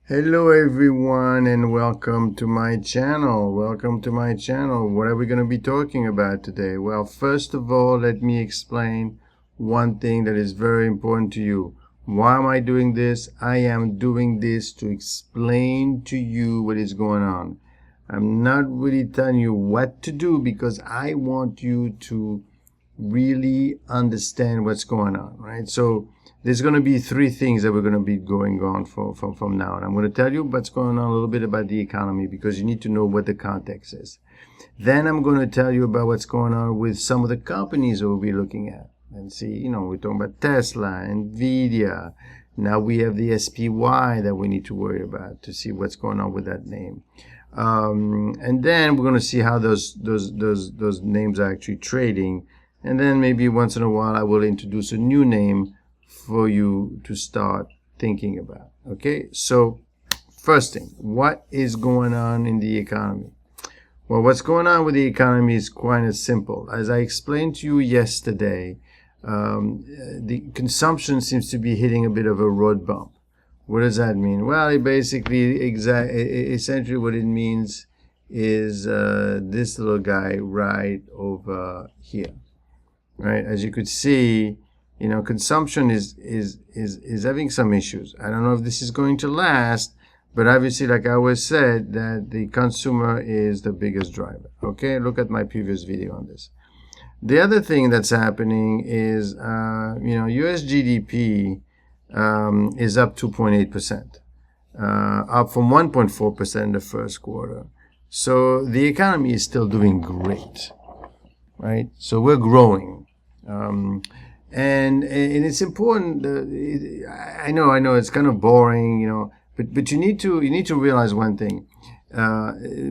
Hello everyone and welcome to my channel. What are we going to be talking about today? Well, first of all, let me explain one thing that is very important to you. Why am I doing this? I am doing this to explain to you what is going on. I'm not really telling you what to do because I want you to really understand what's going on, right? So there's going to be three things that we're going to be going on from now on. I'm going to tell you what's going on, a little bit about the economy, because you need to know what the context is. Then I'm going to tell you about what's going on with some of the companies that we'll be looking at and see, we're talking about Tesla, Nvidia. Now we have the SPY that we need to worry about to see what's going on with that name. And then we're going to see how those names are actually trading. And then maybe once in a while I will introduce a new name for you to start thinking about. Okay, so first thing, what is going on in the economy? Well, what's going on with the economy is quite as simple. As I explained to you yesterday, the consumption seems to be hitting a bit of a road bump. What does that mean? Well, it basically, essentially what it means is this little guy right over here. Right, as you could see, consumption is having some issues. I don't know if this is going to last, but obviously, like I always said, that the consumer is the biggest driver. Okay, look at my previous video on this. The other thing that's happening is, US GDP is up 2.8%, up from 1.4% in the first quarter. So the economy is still doing great, right? So we're growing. And it's important. I know it's kind of boring, but you need to realize one thing,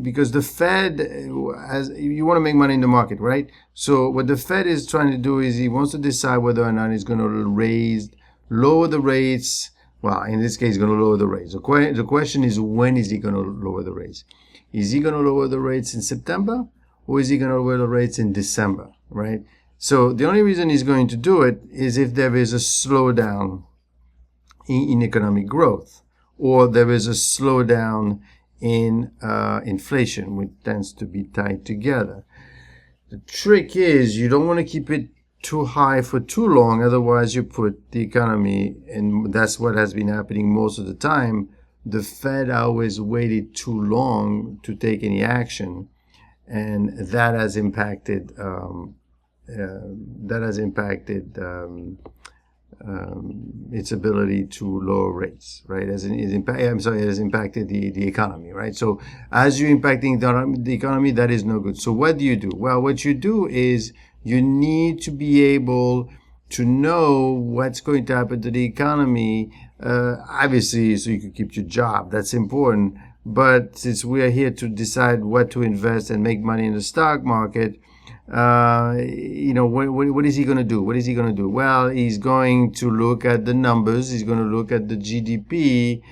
because the Fed, you want to make money in the market, right? So what the Fed is trying to do is he wants to decide whether or not he's going to lower the rates. Well, in this case, he's going to lower the rates. The question is, when is he going to lower the rates? Is he going to lower the rates in September, or is he going to lower the rates in December, right? So the only reason he's going to do it is if there is a slowdown in economic growth, or there is a slowdown in inflation, which tends to be tied together. The trick is you don't want to keep it too high for too long, otherwise you put the economy, and that's what has been happening most of the time. The Fed always waited too long to take any action, and that has impacted its ability to lower rates, right? It has impacted the economy, right? So as you're impacting the economy, that is no good. So what do you do? Well, what you do is you need to be able to know what's going to happen to the economy, obviously, so you can keep your job. That's important. But since we are here to decide what to invest and make money in the stock market, what is he going to do? What is he going to do? Well, he's going to look at the numbers. He's going to look at the GDP.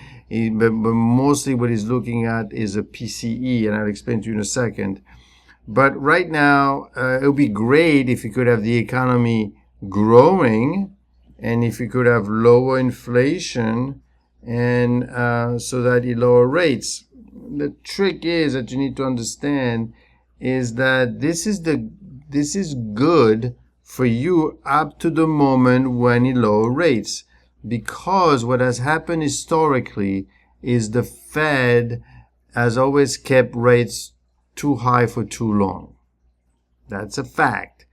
But mostly what he's looking at is a PCE, and I'll explain to you in a second. But right now, it would be great if we could have the economy growing, and if we could have lower inflation, and so that you lower rates. The trick is that you need to understand is that this is good for you up to the moment when you lower rates, because what has happened historically is the Fed has always kept rates too high for too long. That's a fact.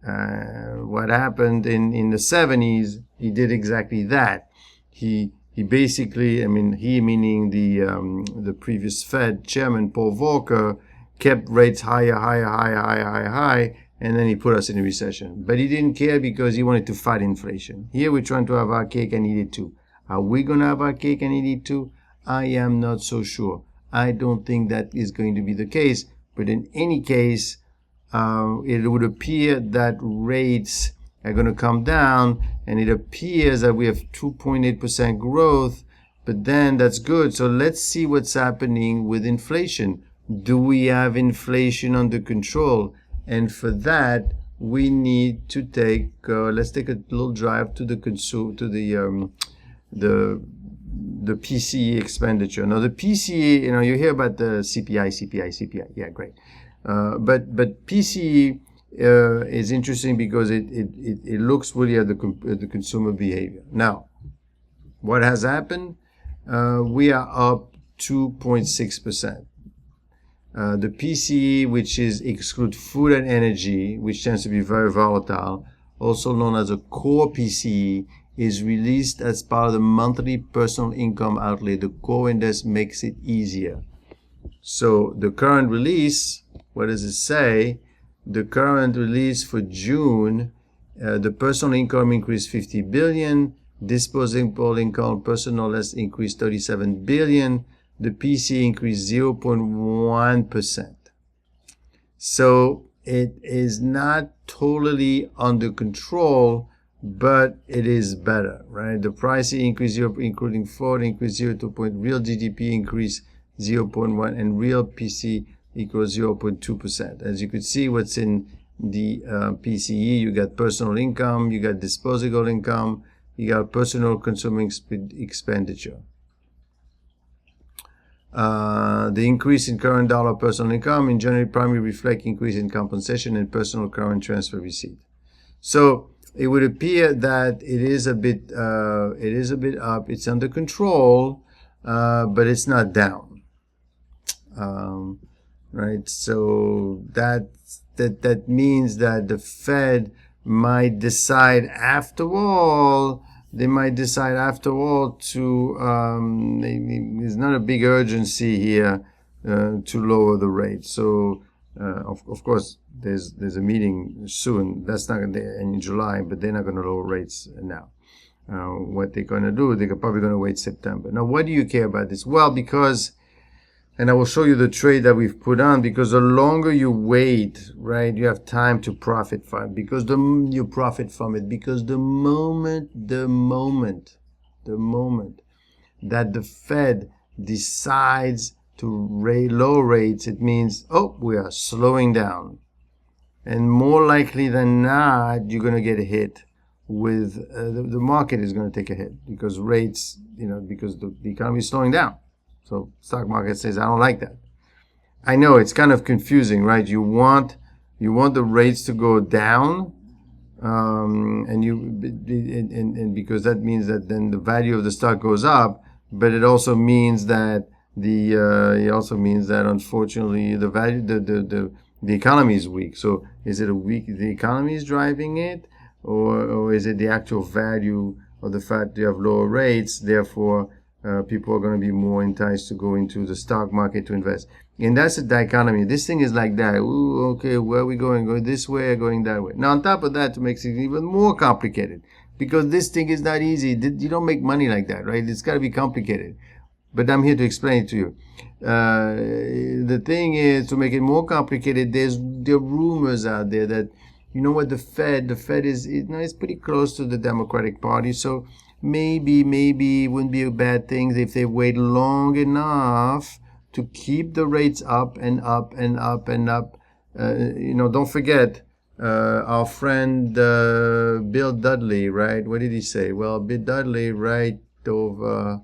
What happened in the 70s, he did exactly that. He basically, he meaning the previous Fed chairman, Paul Volcker, kept rates higher, and then he put us in a recession. But he didn't care because he wanted to fight inflation. Here we're trying to have our cake and eat it too. Are we going to have our cake and eat it too? I am not so sure. I don't think that is going to be the case. But in any case, it would appear that rates are going to come down, and it appears that we have 2.8% growth, but then that's good. So let's see what's happening with inflation. Do we have inflation under control? And for that, we need to let's take a little drive to the the PCE expenditure. Now the PCE, you hear about the CPI. Yeah, great. But PCE is interesting because it looks really at the consumer behavior. Now, what has happened? We are up 2.6%. The PCE, which exclude food and energy, which tends to be very volatile, also known as a core PCE, is released as part of the monthly personal income outlay. The core index makes it easier. So the current release, what does it say? The current release for June, the personal income increased 50 billion, disposable income personal less increased 37 billion, the PCE increased 0.1%. So it is not totally under control, but it is better, right? The price increase 0, including Ford, increased 0.2, real GDP increased 0.1, and real PC equals 0.2%. As you could see, what's in the PCE, you got personal income, you got disposable income, you got personal consuming expenditure. The increase in current dollar personal income in January primarily reflect increase in compensation and personal current transfer receipt. So it would appear that it is a bit up. It's under control, but it's not down. Right. So that means that the Fed might decide after all. They might decide after all to. There's not a big urgency here to lower the rate. So of course there's a meeting soon. That's not going to in July, but they're not going to lower rates now. What they're going to do, they're probably going to wait September. Now, why do you care about this? Well, because, and I will show you the trade that we've put on, because the longer you wait, right, you have time to profit from it, because you profit from it, because the moment that the Fed decides to lower rates, it means, oh, we are slowing down. And more likely than not, you're going to get hit with, the market is going to take a hit because rates, because the economy is slowing down. So stock market says, I don't like that. I know it's kind of confusing, right? You want the rates to go down, and because that means that then the value of the stock goes up, but it also means that unfortunately the value the economy is weak. So is it the economy is driving it, or is it the actual value of the fact you have lower rates, therefore people are going to be more enticed to go into the stock market to invest? And that's a dichotomy. This thing is like that. Ooh, okay, where are we going? Going this way or going that way? Now, on top of that, to make it even more complicated, because this thing is not easy. You don't make money like that, right? It's got to be complicated. But I'm here to explain it to you. The thing is, to make it more complicated, there are rumors out there that, the Fed is, it's pretty close to the Democratic Party, so maybe it wouldn't be a bad thing if they wait long enough to keep the rates up and up and up and up. Don't forget our friend Bill Dudley, right? What did he say? Well, Bill Dudley, right over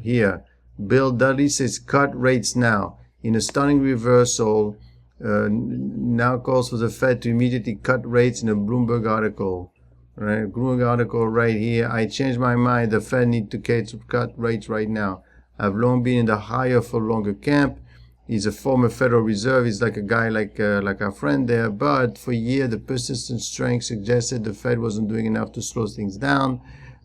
here. Bill Dudley says cut rates now. In a stunning reversal, now calls for the Fed to immediately cut rates in a Bloomberg article. Right, Bloomberg article right here. I changed my mind. The Fed need to cut rates right now. I've long been in the higher for longer camp. He's a former Federal Reserve. He's like a guy like our friend there. But for a year, the persistent strength suggested the Fed wasn't doing enough to slow things down.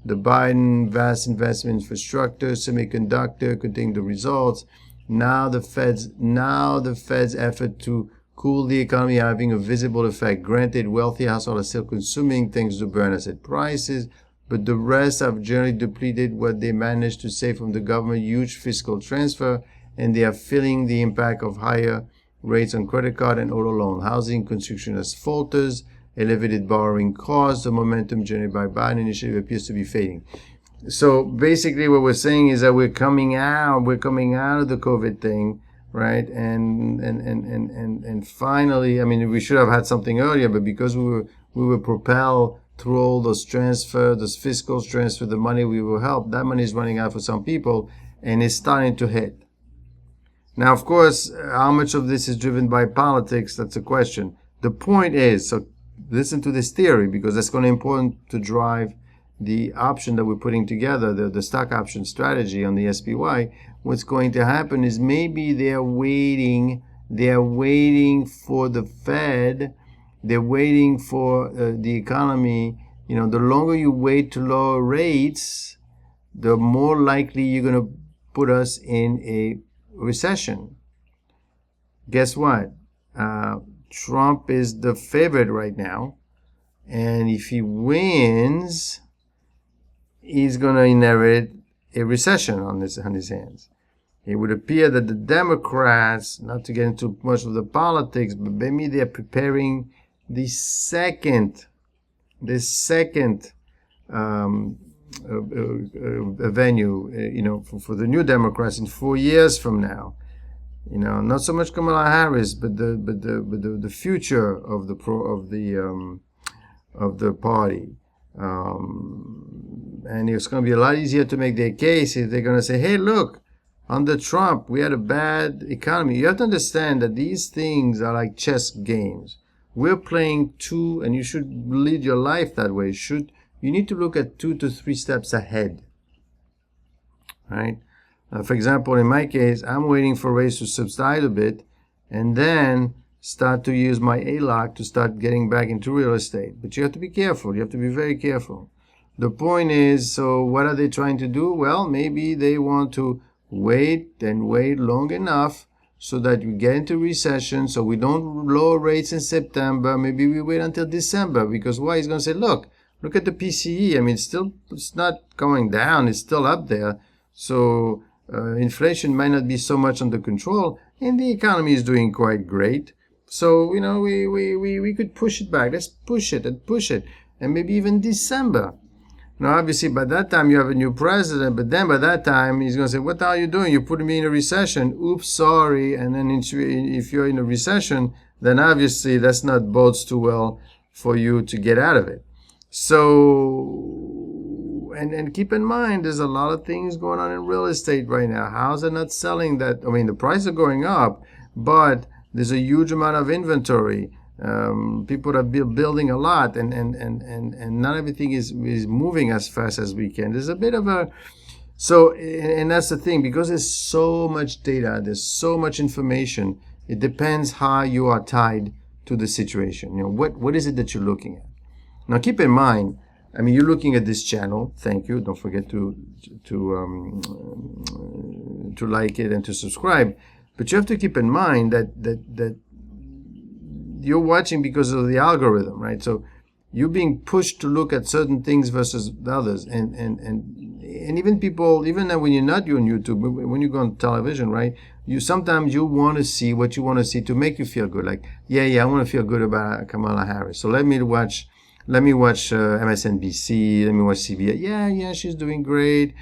The Biden vast investment in infrastructure, semiconductor, continuing the results. Now the Fed's effort to cool the economy having a visible effect. Granted, wealthy households are still consuming things to burn asset prices, but the rest have generally depleted what they managed to save from the government huge fiscal transfer, and they are feeling the impact of higher rates on credit card and auto loan. Housing construction has falters, elevated borrowing costs, the momentum generated by Biden initiative appears to be fading. So basically what we're saying is that we're coming out of the COVID thing, right? And finally, I mean, we should have had something earlier, but because we were propelled through all those transfer, those fiscal transfer, the money we will help, that money is running out for some people, and it's starting to hit. Now, of course, how much of this is driven by politics, that's a question. The point is, so listen to this theory, because that's going to be important to drive the option that we're putting together, the stock option strategy on the SPY. What's going to happen is maybe they're waiting for the Fed, they're waiting for the economy. You know, the longer you wait to lower rates, the more likely you're going to put us in a recession. Guess what? Trump is the favorite right now, and if he wins, he's going to inherit a recession on his hands. It would appear that the Democrats, not to get into much of the politics, but maybe they're preparing the second venue, you know, for the new Democrats in 4 years from now. You know, not so much Kamala Harris, but the future of the party. And it's going to be a lot easier to make their case if they're going to say, hey, look, under Trump, we had a bad economy. You have to understand that these things are like chess games. We're playing two, and you should lead your life that way. You need to look at 2 to 3 steps ahead, right? For example, in my case, I'm waiting for rates to subside a bit and then start to use my ALOC to start getting back into real estate. But you have to be careful. You have to be very careful. The point is, so what are they trying to do? Well, maybe they want to wait and wait long enough so that we get into recession, so we don't lower rates in September. Maybe we wait until December, because why? He's going to say, look at the PCE. I mean, it's not going down. It's still up there. So inflation might not be so much under control, and the economy is doing quite great. So, you know, we could push it back. Let's push it, and maybe even December. Now, obviously, by that time, you have a new president, but then by that time, he's going to say, what are you doing? You're putting me in a recession. Oops, sorry. And then if you're in a recession, then obviously that's not bodes too well for you to get out of it. So, and keep in mind, there's a lot of things going on in real estate right now. Houses are not selling that. I mean, the prices are going up, but there's a huge amount of inventory. People are building a lot, and not everything is moving as fast as we can. There's a bit of a, so, and that's the thing, because there's so much data, there's so much information, it depends how you are tied to the situation. You know, what is it that you're looking at? Now, keep in mind, I mean, you're looking at this channel. Thank you. Don't forget to like it and to subscribe. But you have to keep in mind that you're watching because of the algorithm, right? So you're being pushed to look at certain things versus the others, and even people, even when you're not on YouTube, when you go on television, right? Sometimes you want to see what you want to see to make you feel good. Like, yeah, I want to feel good about Kamala Harris. So let me watch MSNBC. Let me watch CBS. Yeah, she's doing great.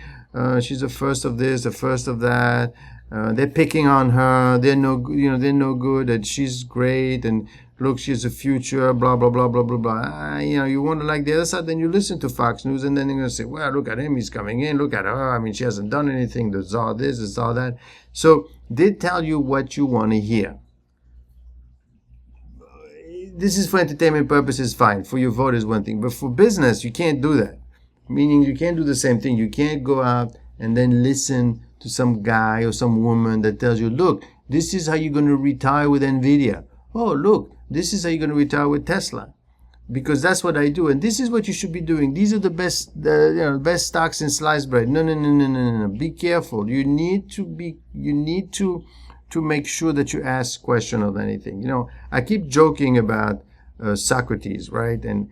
She's the first of this, the first of that. They're picking on her. They're no good. That she's great, and look, she's the future. Blah blah blah blah blah blah. You want to like the other side, then you listen to Fox News, and then they're gonna say, well, look at him, he's coming in. Look at her. I mean, she hasn't done anything. There's all this, there's all that. So they tell you what you want to hear. This is for entertainment purposes, fine. For your vote is one thing, but for business, you can't do that. Meaning, you can't do the same thing. You can't go out and then listen to some guy or some woman that tells you, look, this is how you're going to retire with Nvidia. Oh, look, this is how you're going to retire with Tesla. Because that's what I do, and this is what you should be doing. These are the best, best stocks in sliced bread. No. Be careful. You need to make sure that you ask questions of anything. You know, I keep joking about Socrates, right? And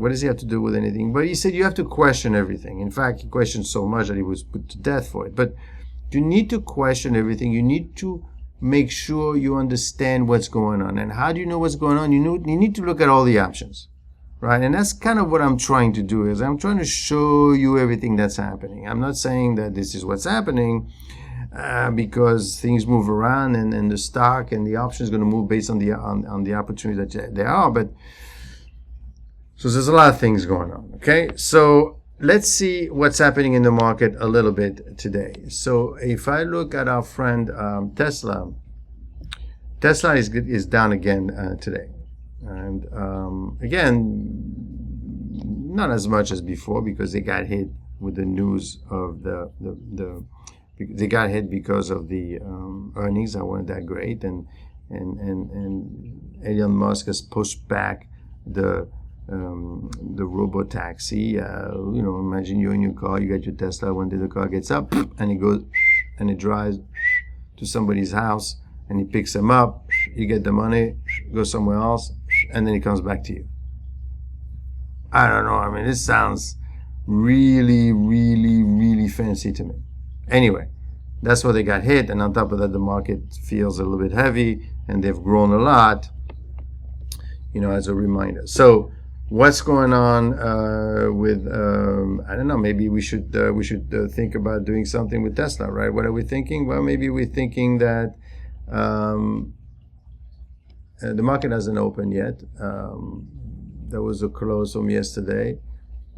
what does he have to do with anything? But he said you have to question everything. In fact, he questioned so much that he was put to death for it. But you need to question everything. You need to make sure you understand what's going on. And how do you know what's going on? You need to look at all the options, right? And that's kind of what I'm trying to do, is I'm trying to show you everything that's happening. I'm not saying that this is what's happening, because things move around, and the stock and the option is going to move based on the opportunity that there are. But So there's a lot of things going on. Okay, so let's see what's happening in the market a little bit today. So if I look at our friend Tesla is down again today, and again, not as much as before because they got hit with the news of they got hit because of the earnings that weren't that great, and Elon Musk has pushed back the robo taxi. Imagine you're in your car, you get your Tesla. One day the car gets up and it goes and it drives to somebody's house, and he picks them up. You get the money, go somewhere else, and then he comes back to you. I don't know. I mean, this sounds really, really, really fancy to me. Anyway, that's where they got hit, and on top of that, the market feels a little bit heavy, and they've grown a lot. As a reminder. So, what's going on with? I don't know. Maybe we should think about doing something with Tesla, right? What are we thinking? Well, maybe we're thinking that the market hasn't opened yet. There was a close from yesterday.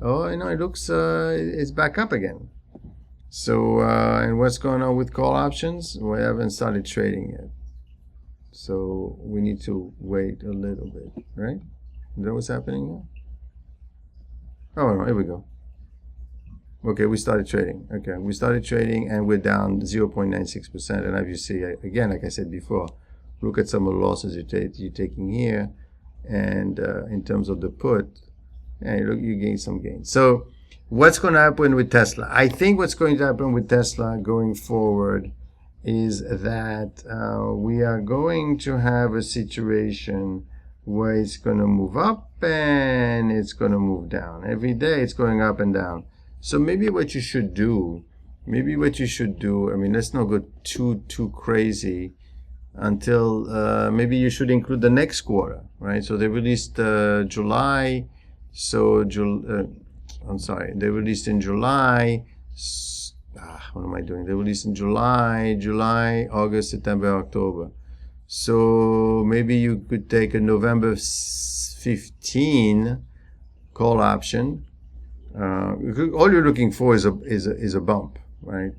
Oh, it looks it's back up again. So, and what's going on with call options? We haven't started trading yet. So we need to wait a little bit, right? Is that what's happening here? Oh, no, here we go. Okay, we started trading. Okay, we started trading and we're down 0.96%. And as you see, again, like I said before, look at some of the losses you're taking here. And in terms of the put, you gain some gains. So what's going to happen with Tesla? I think what's going to happen with Tesla going forward is that we are going to have a situation where it's going to move up and it's going to move down. Every day it's going up and down. So maybe what you should do, I mean, let's not go too crazy until maybe you should include the next quarter, right? So they released July. So they released in July. What am I doing? They released in July, August, September, October. So maybe you could take a November 15 call option. All you're looking for is a bump, right?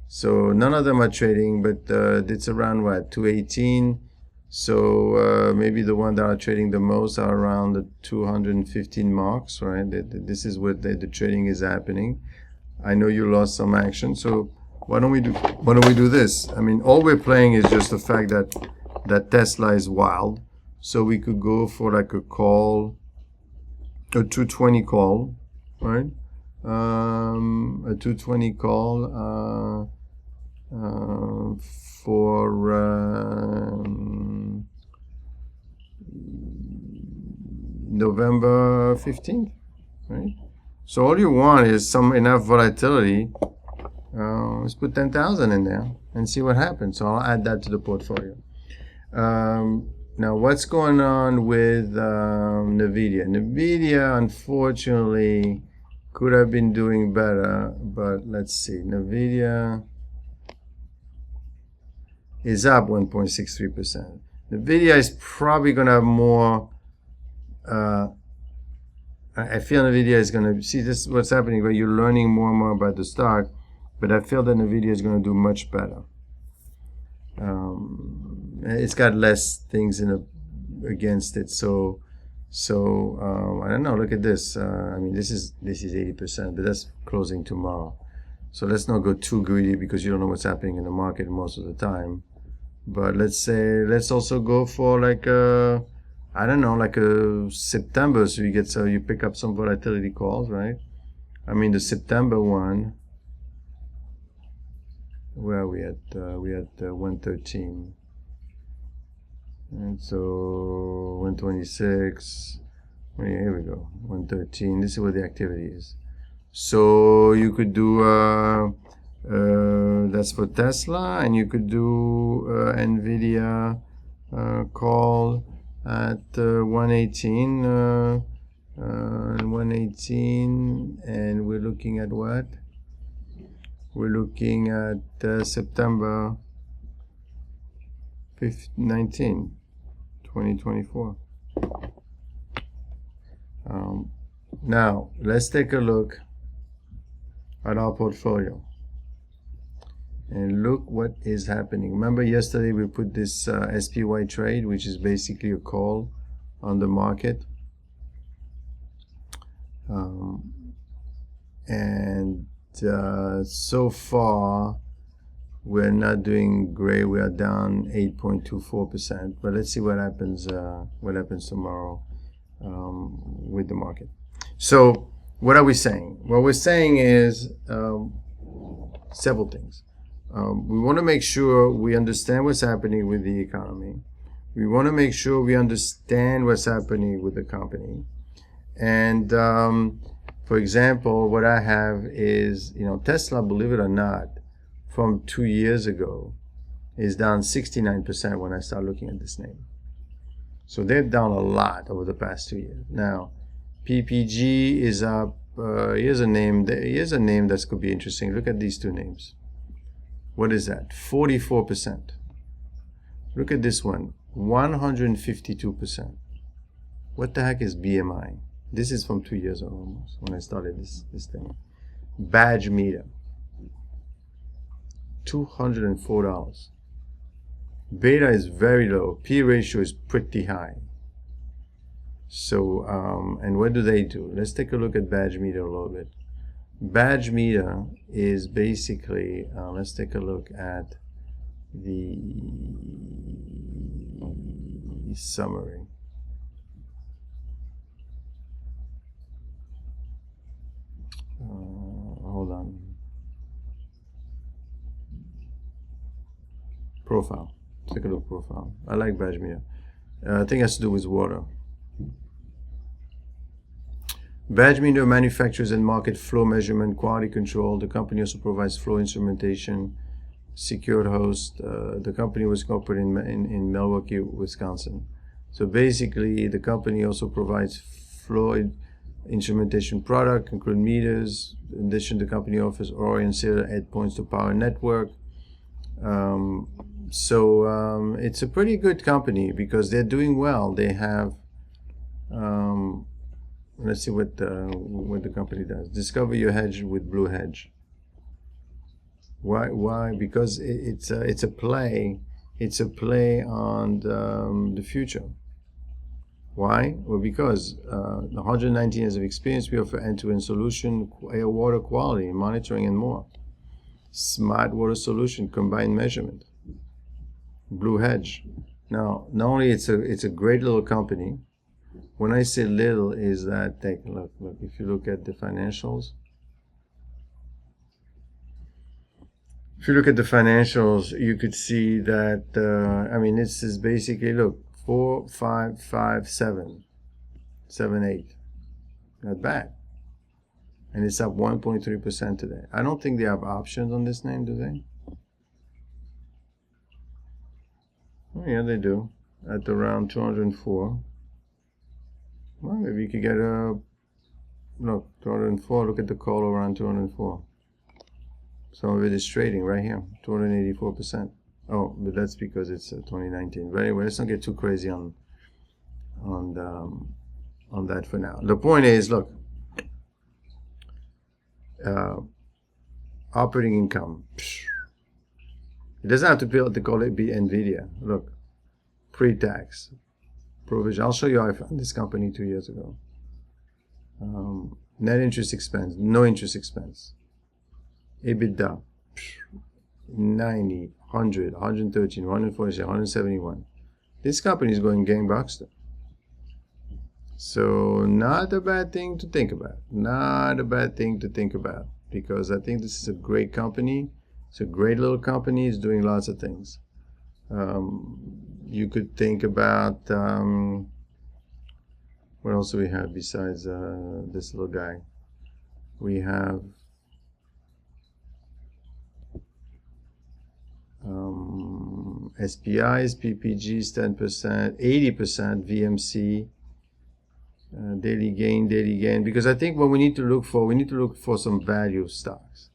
So none of them are trading, but it's around what, 218. So maybe the ones that are trading the most are around the 215 marks, right? This is where the trading is happening. I know you lost some action, so why don't we do this? I mean, all we're playing is just the fact that Tesla is wild. So we could go for like a call, a 220 call, right? A 220 call for November 15th, right? So all you want is enough volatility. Let's put 10,000 in there and see what happens. So I'll add that to the portfolio. Now, what's going on with Nvidia? Nvidia, unfortunately, could have been doing better, but let's see. Nvidia is up 1.63%. Nvidia is probably going to have more. I feel Nvidia is going to see this. What's happening? Where you're learning more and more about the stock, but I feel that Nvidia is going to do much better. It's got less things against it, so I don't know. Look at this. I mean, this is 80%, but that's closing tomorrow. So let's not go too greedy because you don't know what's happening in the market most of the time. But let's also go for like I don't know, like a September. So you pick up some volatility calls, right? I mean, the September one. Where are we at? We at 113. And so 126. Here we go. 113. This is where the activity is. So you could do that's for Tesla, and you could do Nvidia call at 118. 118, and we're looking at what? We're looking at September 19, 2024. Now let's take a look at our portfolio and look what is happening. Remember yesterday we put this SPY trade, which is basically a call on the market, and so far we're not doing great. We are down 8.24%, but let's see what happens tomorrow with the market. So what are we saying? What we're saying is several things. We want to make sure we understand what's happening with the economy. We want to make sure we understand what's happening with the company. And for example, what I have is, Tesla, believe it or not, from 2 years ago is down 69% when I start looking at this name. So they're down a lot over the past 2 years. Now, PPG is up. Here's a name that could be interesting. Look at these two names. What is that? 44%. Look at this one, 152%. What the heck is BMI? This is from 2 years ago almost, when I started this thing. Badge meter, $204. Beta is very low. P ratio is pretty high. So, and what do they do? Let's take a look at badge meter a little bit. Badge meter is basically, let's take a look at the summary. Hold on. Profile. Take a look profile. I like badge meter. I think it has to do with water. Badge meter manufactures and market flow measurement, quality control. The company also provides flow instrumentation, secured host. The company was incorporated in Milwaukee, Wisconsin. So basically, the company also provides flow instrumentation product, including meters. In addition, the company offers OR and serial endpoints to power network. So it's a pretty good company because they're doing well. They have, let's see what the company does. Discover your hedge with Blue Hedge. Why? Because it's a play. It's a play on the future. Why? Well, because 119 years of experience, we offer end-to-end solution, air, water quality, monitoring, and more. Smart water solution, combined measurement. Blue Hedge. Now, not only it's a great little company. When I say little, is that, take a look. If you look at the financials, you could see that, I mean, this is basically, look, 4, 5, 5, 7, 7, 8. Not bad. And it's up 1.3% today. I don't think they have options on this name, do they? Oh, yeah, they do. At around 204. Well, maybe you could get a, look, 204. Look at the call around 204. Some of it is trading right here, 284%. Oh, but that's because it's 2019. But anyway, let's not get too crazy on that for now. The point is, look, operating income. It doesn't have to be Nvidia. Look, pre-tax, provision. I'll show you how I found this company 2 years ago. Net interest expense, no interest expense. EBITDA, 90, 100, 113, 147, 171. This company is going gangbusters. So not a bad thing to think about. Not a bad thing to think about, because I think this is a great company. It's a great little company. It's doing lots of things. You could think about, what else do we have besides this little guy? We have SPIs, PPGs, 10%, 80%, VMC, daily gain, because I think what we need to look for some value stocks.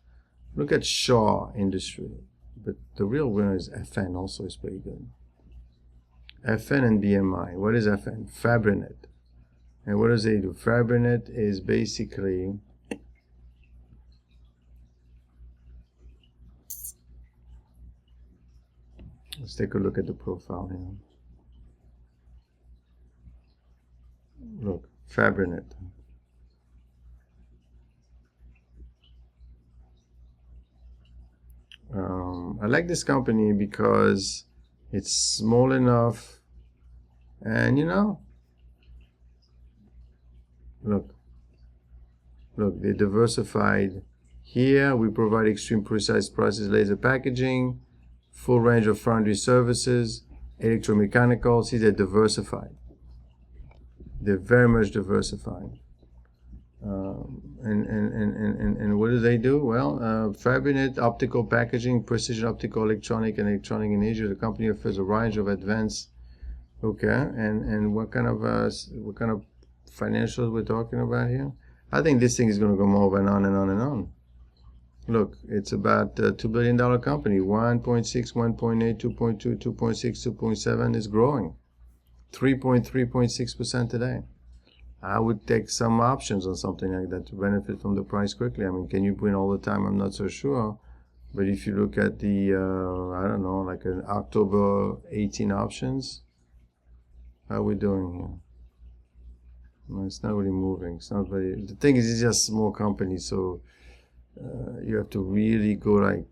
Look at Shaw Industry, but the real winner is FN, also is pretty good. FN and BMI. What is FN? Fabrinet. And what does they do? Fabrinet is basically, let's take a look at the profile here. Look, Fabrinet. I like this company because it's small enough, and you know, look, they're diversified. Here we provide extreme precise process laser packaging, full range of foundry services, electromechanical. See, they're diversified. They're very much diversified. And what do they do? Well, Fabrinet optical packaging, precision optical electronic and electronic in Asia. The company offers a range of advanced. Okay, and what kind of financials we're talking about here? I think this thing is going to go more and on and on and on. Look, it's about a $2 billion company. 1.6, 1.8, 2.2, 2.6, 2.7 is growing. 3.6% today. I would take some options on something like that to benefit from the price quickly. I mean, can you win all the time? I'm not so sure. But if you look at the, I don't know, like an October 18 options, how are we doing here? No, it's not really moving. It's not very, the thing is, it's just a small company, so you have to really go like,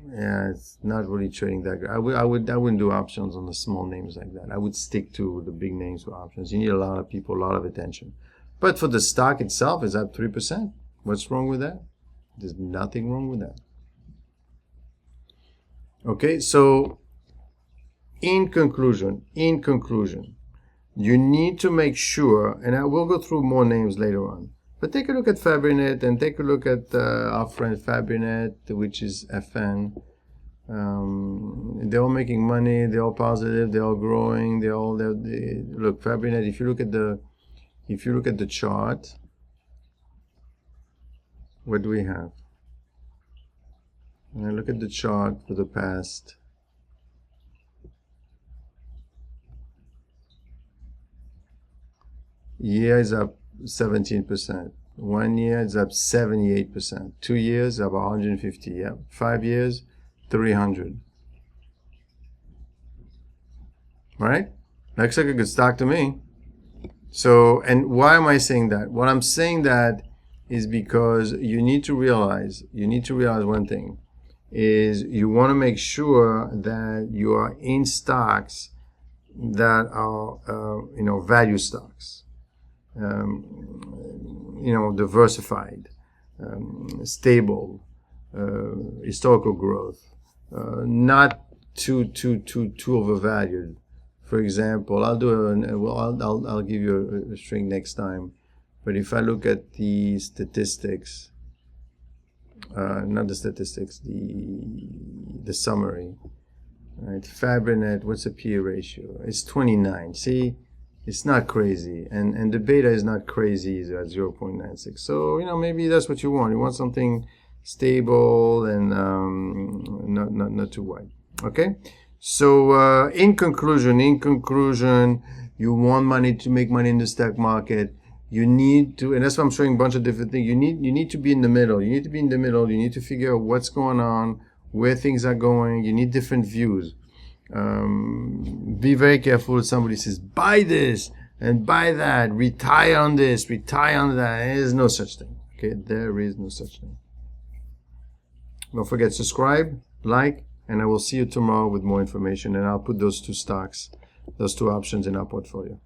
yeah, it's not really trading that good. I wouldn't do options on the small names like that. I would stick to the big names for options. You need a lot of people, a lot of attention. But for the stock itself, it's up 3%. What's wrong with that? There's nothing wrong with that. Okay, so in conclusion, you need to make sure, and I will go through more names later on, but take a look at Fabrinet and take a look at our friend Fabrinet, which is FN. They're all making money. They're all positive. They're all growing. Look, Fabrinet. If you look at the chart, what do we have? And I look at the chart for the past. Year is up 17%. 1 year is up 78%. 2 years up 150. Yeah. 5 years, 300. Right? Looks like a good stock to me. So, and why am I saying that? What I'm saying that is because you need to realize one thing is you want to make sure that you are in stocks that are value stocks. Diversified, stable, historical growth, not too overvalued. For example, I'll give you a string next time. But if I look at the statistics, not the statistics, the summary, right? Fabrinet, what's the PE ratio? It's 29. See. It's not crazy, and the beta is not crazy either at 0.96. So maybe that's what you want. You want something stable and not too wide. Okay. So in conclusion, you want money to make money in the stock market. You need to, and that's why I'm showing a bunch of different things. You need to be in the middle. You need to be in the middle. You need to figure out what's going on, where things are going. You need different views. Be very careful if somebody says buy this and buy that, retire on this, retire on that. There is no such thing. Okay, there is no such thing. Don't forget, subscribe, like, and I will see you tomorrow with more information, and I'll put those two stocks, those two options in our portfolio.